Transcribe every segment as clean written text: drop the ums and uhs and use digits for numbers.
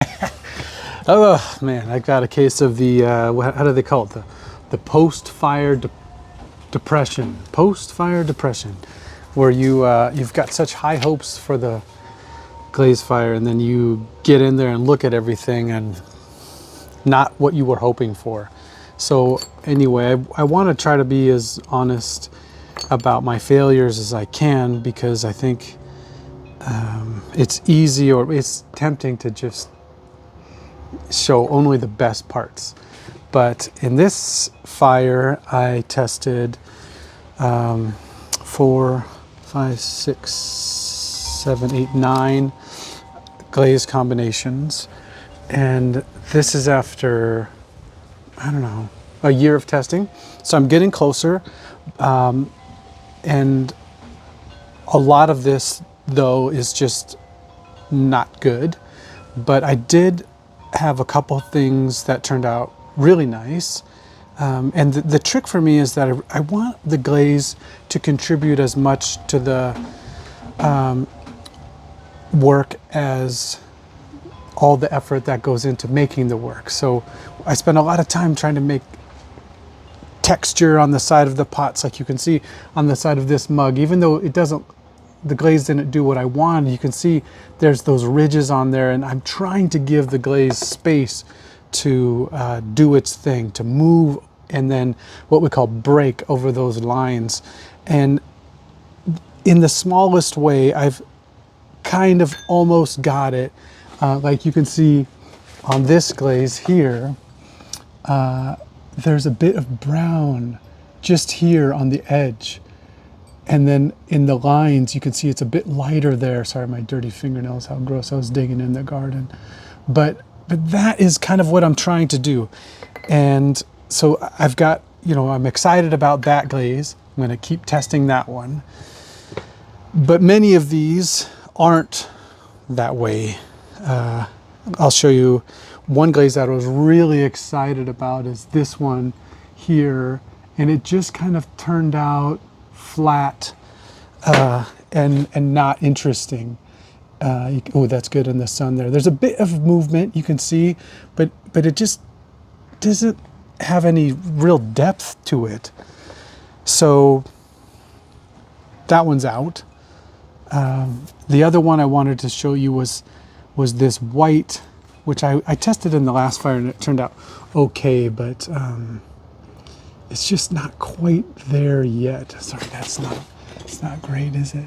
Oh man, I got a case of the how do they call it, the post-fire depression, post-fire depression, where you've got such high hopes for the glaze fire, and then you get in there and look at everything and not what you were hoping for. So anyway, I want to try to be as honest about my failures as I can, because I think it's easy, or it's tempting to just show only the best parts. But in this fire, I tested 4, 5, 6, 7, 8, 9 glaze combinations. And this is after, I don't know, a year of testing. So I'm getting closer. And a lot of this, though, is just not good. But I did have a couple things that turned out really nice. And the trick for me is that I want the glaze to contribute as much to the work as all the effort that goes into making the work. So I spend a lot of time trying to make texture on the side of the pots, like you can see on the side of this mug. Even though it doesn't, the glaze didn't do what I wanted, you can see there's those ridges on there, and I'm trying to give the glaze space to do its thing, to move, and then what we call break over those lines. And in the smallest way, I've kind of almost got it. Like you can see on this glaze here, there's a bit of brown just here on the edge. And then in the lines, you can see it's a bit lighter there. Sorry, my dirty fingernails, how gross. I was digging in the garden. But that is kind of what I'm trying to do. And so I've got, I'm excited about that glaze. I'm going to keep testing that one. But many of these aren't that way. I'll show you one glaze that I was really excited about is this one here. And it just kind of turned out flat and not interesting. Oh, that's good in the sun there. There's a bit of movement you can see, but it just doesn't have any real depth to it. So that one's out. The other one I wanted to show you was this white, which I tested in the last fire and it turned out okay, but it's just not quite there yet. Sorry, it's not great, is it?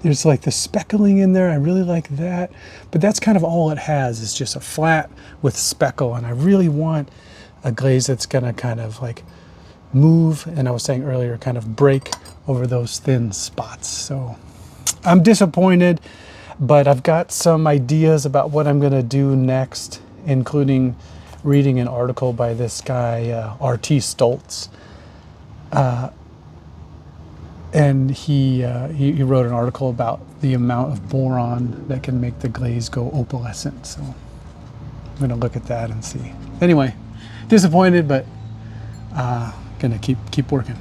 There's like the speckling in there. I really like that, but that's kind of all it has, is just a flat with speckle. And I really want a glaze that's gonna kind of like move, and I was saying earlier, kind of break over those thin spots. So I'm disappointed, but I've got some ideas about what I'm gonna do next, including reading an article by this guy, R.T.Stull. And he wrote an article about the amount of boron that can make the glaze go opalescent. So I'm gonna look at that and see. Anyway, disappointed, but gonna keep working.